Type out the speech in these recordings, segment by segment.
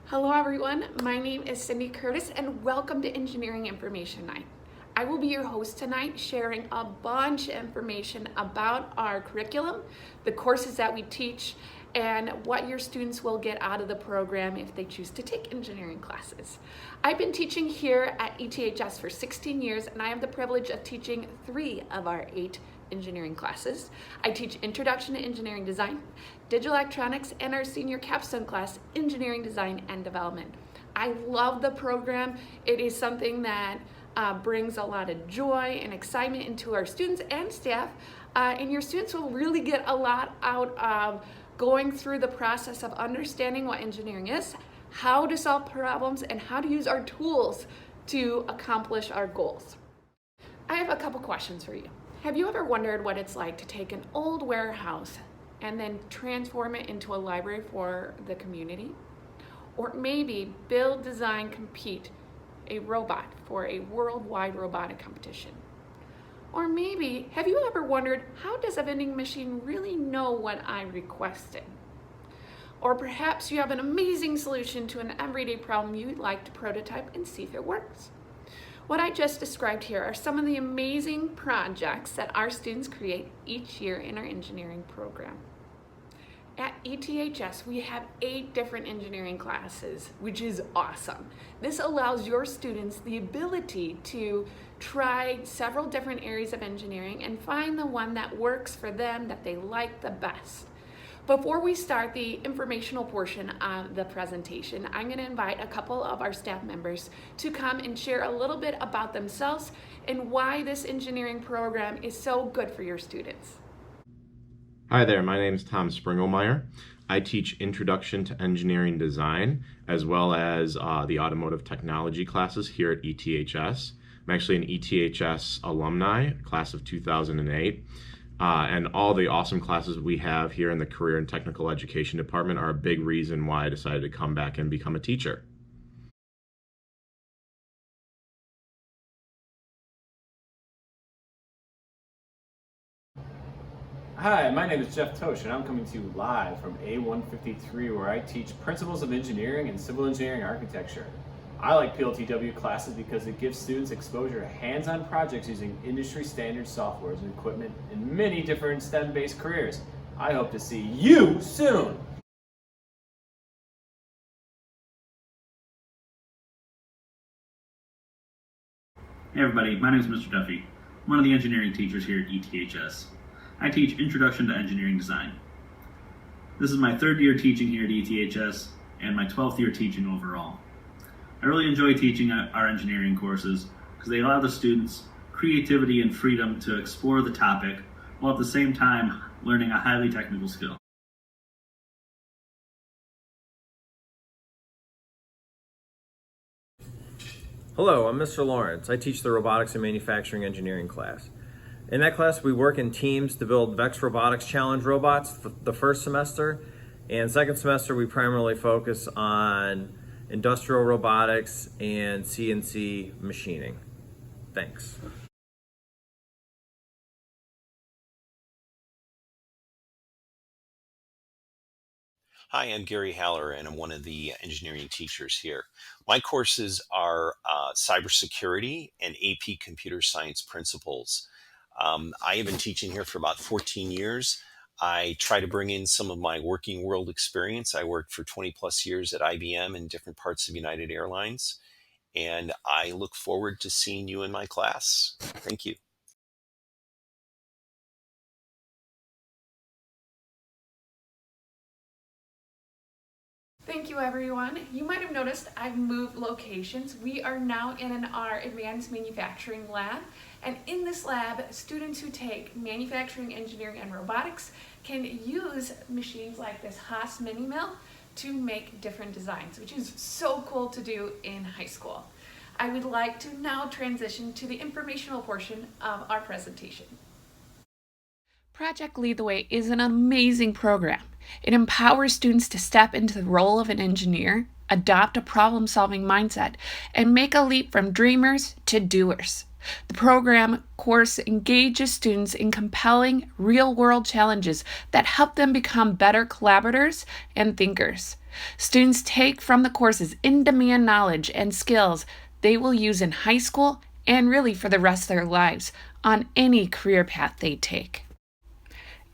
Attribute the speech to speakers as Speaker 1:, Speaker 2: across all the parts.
Speaker 1: Hello everyone, my name is Cindy Curtis and welcome to Engineering Information Night. I will be your host tonight, sharing a bunch of information about our curriculum, the courses that we teach, and what your students will get out of the program if they choose to take engineering classes. I've been teaching here at ETHS for 16 years and I have the privilege of teaching 3 of our 8 engineering classes. I teach Introduction to Engineering Design, Digital Electronics, and our senior capstone class, Engineering Design and Development. I love the program. It is something that brings a lot of joy and excitement into our students and staff, and your students will really get a lot out of going through the process of understanding what engineering is, how to solve problems, and how to use our tools to accomplish our goals. I have a couple questions for you. Have you ever wondered what it's like to take an old warehouse and then transform it into a library for the community? Or maybe build, design, compete a robot for a worldwide robotic competition? Or maybe, have you ever wondered, how does a vending machine really know what I requested? Or perhaps you have an amazing solution to an everyday problem you'd like to prototype and see if it works. What I just described here are some of the amazing projects that our students create each year in our engineering program. At ETHS, we have 8 different engineering classes, which is awesome. This allows your students the ability to try several different areas of engineering and find the one that works for them, that they like the best. Before we start the informational portion of the presentation, I'm going to invite a couple of our staff members to come and share a little bit about themselves and why this engineering program is so good for your students.
Speaker 2: Hi there, my name is Tom Springelmeyer. I teach Introduction to Engineering Design as well as the Automotive Technology classes here at ETHS. I'm actually an ETHS alumni, class of 2008. And all the awesome classes we have here in the Career and Technical Education Department are a big reason why I decided to come back and become a teacher.
Speaker 3: Hi, my name is Jeff Tosh and I'm coming to you live from A153 where I teach Principles of Engineering and Civil Engineering Architecture. I like PLTW classes because it gives students exposure to hands-on projects using industry standard softwares and equipment in many different STEM-based careers. I hope to see you soon!
Speaker 4: Hey everybody, my name is Mr. Duffy. I'm one of the engineering teachers here at ETHS. I teach Introduction to Engineering Design. This is my 3rd year teaching here at ETHS and my 12th year teaching overall. I really enjoy teaching our engineering courses because they allow the students creativity and freedom to explore the topic while at the same time learning a highly technical skill.
Speaker 5: Hello, I'm Mr. Lawrence. I teach the Robotics and Manufacturing Engineering class. In that class, we work in teams to build VEX Robotics Challenge robots for the first semester, and second semester we primarily focus on industrial robotics and CNC machining. Thanks.
Speaker 6: Hi, I'm Gary Haller, and I'm one of the engineering teachers here. My courses are cybersecurity and AP computer science principles. I have been teaching here for about 14 years. I try to bring in some of my working world experience. I worked for 20 plus years at IBM in different parts of United Airlines, and I look forward to seeing you in my class. Thank you.
Speaker 1: Thank you everyone. You might have noticed I've moved locations. We are now in our advanced manufacturing lab, and in this lab, students who take manufacturing, engineering, and robotics can use machines like this Haas mini mill to make different designs, which is so cool to do in high school. I would like to now transition to the informational portion of our presentation. Project Lead the Way is an amazing program. It empowers students to step into the role of an engineer, adopt a problem-solving mindset, and make a leap from dreamers to doers. The program course engages students in compelling real-world challenges that help them become better collaborators and thinkers. Students take from the courses in-demand knowledge and skills they will use in high school and really for the rest of their lives on any career path they take.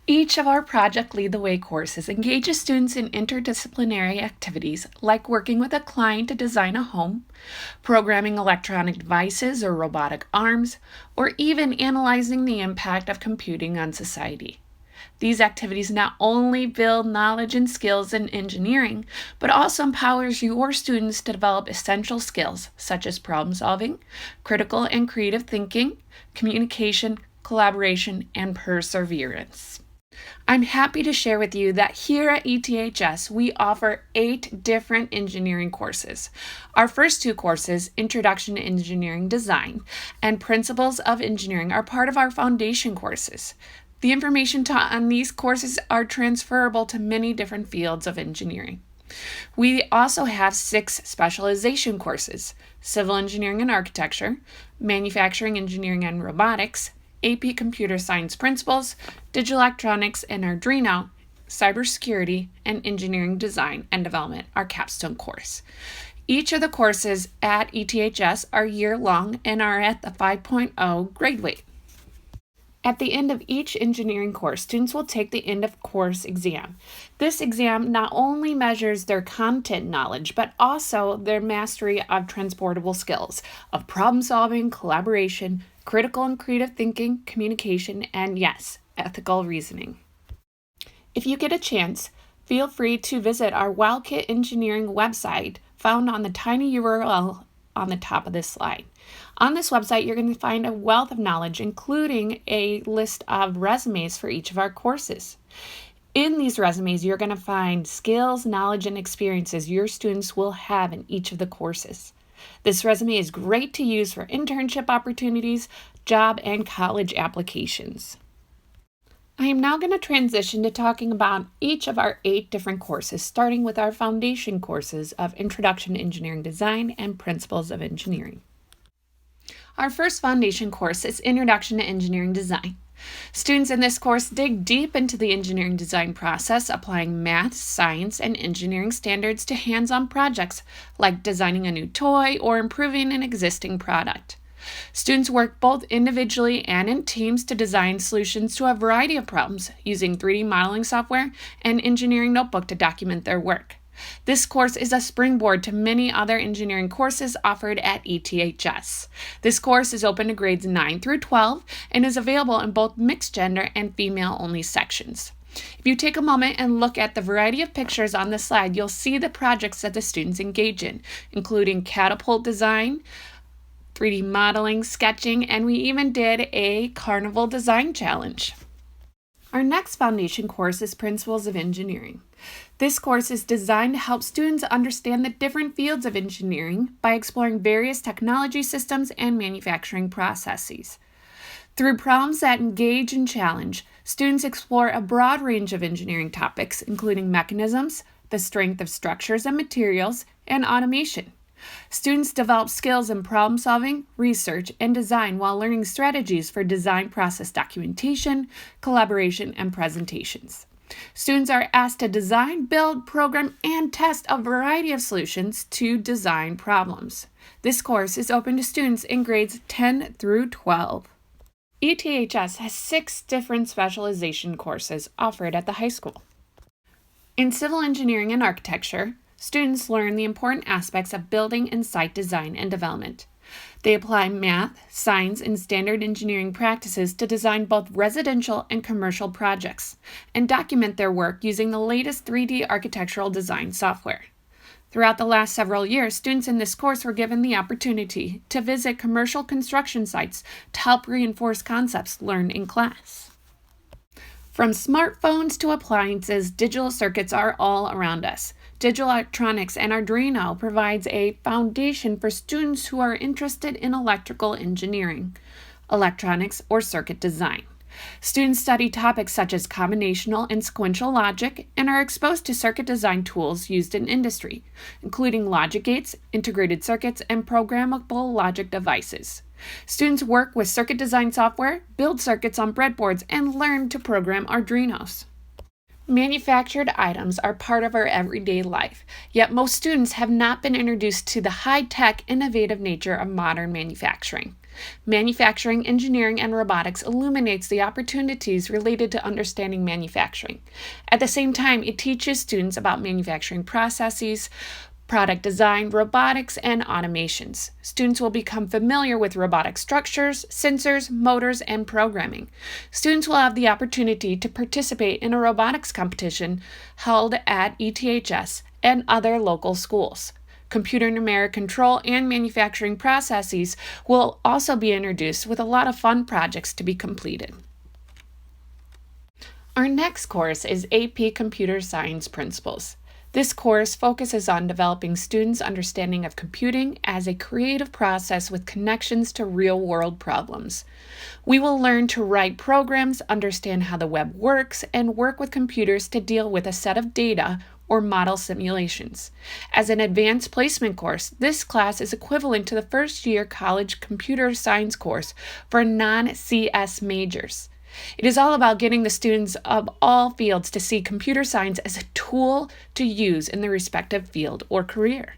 Speaker 1: Each of our Project Lead the Way courses engages students in interdisciplinary activities like working with a client to design a home, programming electronic devices or robotic arms, or even analyzing the impact of computing on society. These activities not only build knowledge and skills in engineering, but also empowers your students to develop essential skills such as problem solving, critical and creative thinking, communication, collaboration, and perseverance. I'm happy to share with you that here at ETHS, we offer 8 different engineering courses. Our first 2 courses, Introduction to Engineering Design and Principles of Engineering, are part of our foundation courses. The information taught on these courses are transferable to many different fields of engineering. We also have 6 specialization courses, Civil Engineering and Architecture, Manufacturing Engineering and Robotics, AP Computer Science Principles, Digital Electronics and Arduino, Cybersecurity, and Engineering Design and Development, our capstone course. Each of the courses at ETHS are year-long and are at the 5.0 grade weight. At the end of each engineering course, students will take the end-of-course exam. This exam not only measures their content knowledge, but also their mastery of transportable skills of problem-solving, collaboration, critical and creative thinking, communication, and yes, ethical reasoning. If you get a chance, feel free to visit our Wildkit Engineering website found on the tiny URL on the top of this slide. On this website, you're going to find a wealth of knowledge, including a list of resumes for each of our courses. In these resumes, you're going to find skills, knowledge, and experiences your students will have in each of the courses. This resume is great to use for internship opportunities, job, and college applications. I am now going to transition to talking about each of our 8 different courses, starting with our foundation courses of Introduction to Engineering Design and Principles of Engineering. Our first foundation course is Introduction to Engineering Design. Students in this course dig deep into the engineering design process, applying math, science, and engineering standards to hands-on projects like designing a new toy or improving an existing product. Students work both individually and in teams to design solutions to a variety of problems using 3D modeling software and Engineering Notebook to document their work. This course is a springboard to many other engineering courses offered at ETHS. This course is open to grades 9 through 12 and is available in both mixed gender and female-only sections. If you take a moment and look at the variety of pictures on the slide, you'll see the projects that the students engage in, including catapult design, 3D modeling, sketching, and we even did a carnival design challenge. Our next foundation course is Principles of Engineering. This course is designed to help students understand the different fields of engineering by exploring various technology systems and manufacturing processes. Through problems that engage and challenge, students explore a broad range of engineering topics, including mechanisms, the strength of structures and materials, and automation. Students develop skills in problem solving, research, and design while learning strategies for design process documentation, collaboration, and presentations. Students are asked to design, build, program, and test a variety of solutions to design problems. This course is open to students in grades 10 through 12. ETHS has 6 different specialization courses offered at the high school. In Civil Engineering and Architecture, students learn the important aspects of building and site design and development. They apply math, science, and standard engineering practices to design both residential and commercial projects and document their work using the latest 3D architectural design software. Throughout the last several years, students in this course were given the opportunity to visit commercial construction sites to help reinforce concepts learned in class. From smartphones to appliances, digital circuits are all around us. Digital electronics and Arduino provides a foundation for students who are interested in electrical engineering, electronics, or circuit design. Students study topics such as combinational and sequential logic and are exposed to circuit design tools used in industry, including logic gates, integrated circuits, and programmable logic devices. Students work with circuit design software, build circuits on breadboards, and learn to program Arduinos. Manufactured items are part of our everyday life, yet most students have not been introduced to the high-tech, innovative nature of modern manufacturing. Manufacturing, engineering, and robotics illuminates the opportunities related to understanding manufacturing. At the same time, it teaches students about manufacturing processes, product design, robotics, and automations. Students will become familiar with robotic structures, sensors, motors, and programming. Students will have the opportunity to participate in a robotics competition held at ETHS and other local schools. Computer numeric control and manufacturing processes will also be introduced with a lot of fun projects to be completed. Our next course is AP Computer Science Principles. This course focuses on developing students' understanding of computing as a creative process with connections to real-world problems. We will learn to write programs, understand how the web works, and work with computers to deal with a set of data or model simulations. As an advanced placement course, this class is equivalent to the first-year college computer science course for non-CS majors. It is all about getting the students of all fields to see computer science as a tool to use in their respective field or career.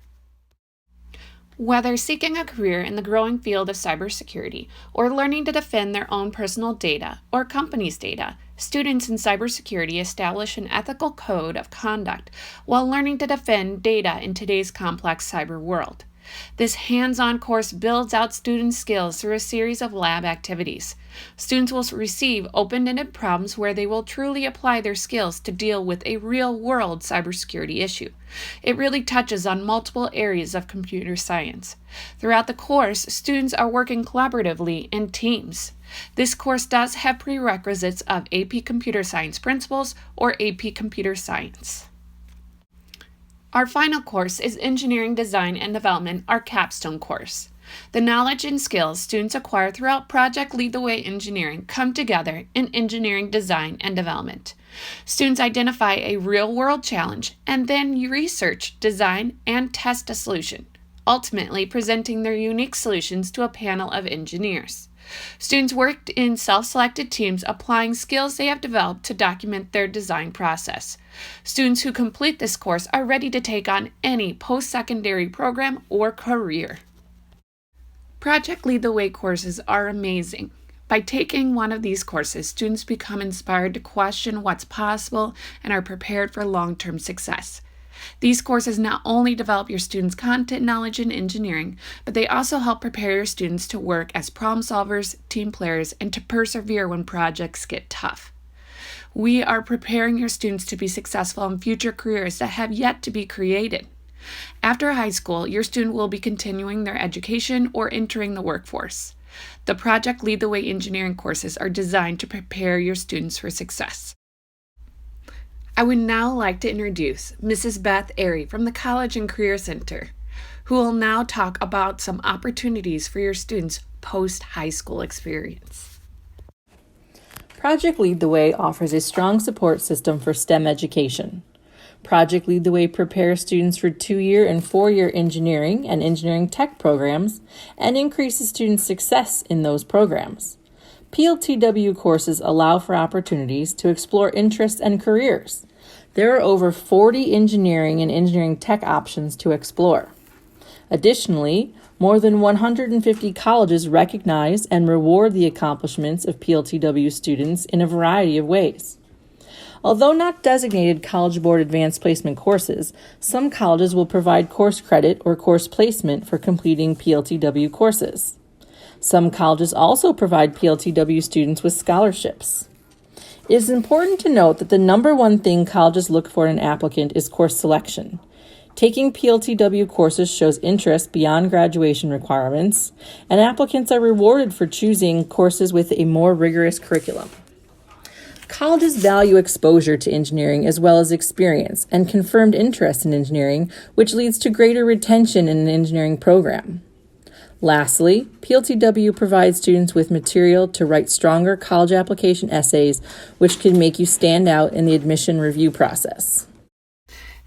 Speaker 1: Whether seeking a career in the growing field of cybersecurity or learning to defend their own personal data or company's data, students in cybersecurity establish an ethical code of conduct while learning to defend data in today's complex cyber world. This hands-on course builds out student skills through a series of lab activities. Students will receive open-ended problems where they will truly apply their skills to deal with a real-world cybersecurity issue. It really touches on multiple areas of computer science. Throughout the course, students are working collaboratively in teams. This course does have prerequisites of AP Computer Science Principles or AP Computer Science. Our final course is Engineering Design and Development, our capstone course. The knowledge and skills students acquire throughout Project Lead the Way Engineering come together in engineering design and development. Students identify a real-world challenge and then research, design, and test a solution, ultimately presenting their unique solutions to a panel of engineers. Students worked in self-selected teams applying skills they have developed to document their design process. Students who complete this course are ready to take on any post-secondary program or career. Project Lead the Way courses are amazing. By taking one of these courses, students become inspired to question what's possible and are prepared for long-term success. These courses not only develop your students' content knowledge in engineering, but they also help prepare your students to work as problem solvers, team players, and to persevere when projects get tough. We are preparing your students to be successful in future careers that have yet to be created. After high school, your student will be continuing their education or entering the workforce. The Project Lead the Way engineering courses are designed to prepare your students for success. I would now like to introduce Mrs. Beth Airy from the College and Career Center, who will now talk about some opportunities for your students' post-high school experience.
Speaker 7: Project Lead the Way offers a strong support system for STEM education. Project Lead the Way prepares students for 2-year and 4-year engineering and engineering tech programs and increases students' success in those programs. PLTW courses allow for opportunities to explore interests and careers. There are over 40 engineering and engineering tech options to explore. Additionally, more than 150 colleges recognize and reward the accomplishments of PLTW students in a variety of ways. Although not designated College Board Advanced Placement courses, some colleges will provide course credit or course placement for completing PLTW courses. Some colleges also provide PLTW students with scholarships. It is important to note that the number one thing colleges look for in an applicant is course selection. Taking PLTW courses shows interest beyond graduation requirements, and applicants are rewarded for choosing courses with a more rigorous curriculum. Colleges value exposure to engineering as well as experience and confirmed interest in engineering, which leads to greater retention in an engineering program. Lastly, PLTW provides students with material to write stronger college application essays, which can make you stand out in the admission review process.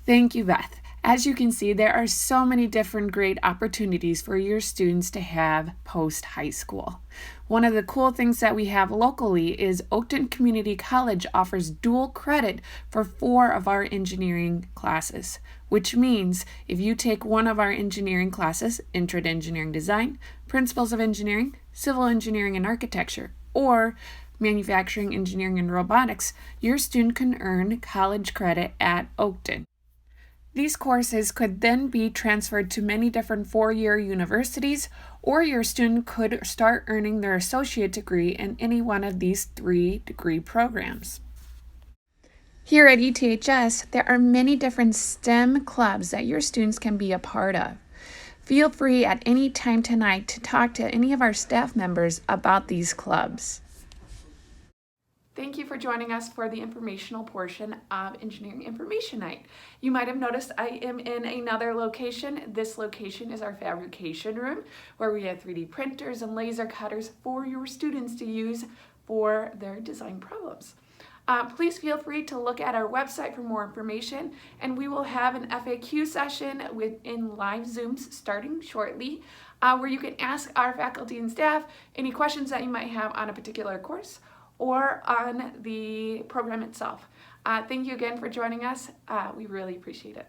Speaker 1: Thank you, Beth. As you can see, there are so many different great opportunities for your students to have post-high school. One of the cool things that we have locally is Oakton Community College offers dual credit for 4 of our engineering classes, which means if you take one of our engineering classes, Intro to Engineering Design, Principles of Engineering, Civil Engineering and Architecture, or Manufacturing, Engineering, and Robotics, your student can earn college credit at Oakton. These courses could then be transferred to many different 4-year universities, or your student could start earning their associate degree in any one of these 3 degree programs. Here at ETHS, there are many different STEM clubs that your students can be a part of. Feel free at any time tonight to talk to any of our staff members about these clubs. Thank you for joining us for the informational portion of Engineering Information Night. You might have noticed I am in another location. This location is our fabrication room, where we have 3D printers and laser cutters for your students to use for their design problems. Please feel free to look at our website for more information, and we will have an FAQ session in live Zooms starting shortly, where you can ask our faculty and staff any questions that you might have on a particular course or on the program itself. Thank you again for joining us. We really appreciate it.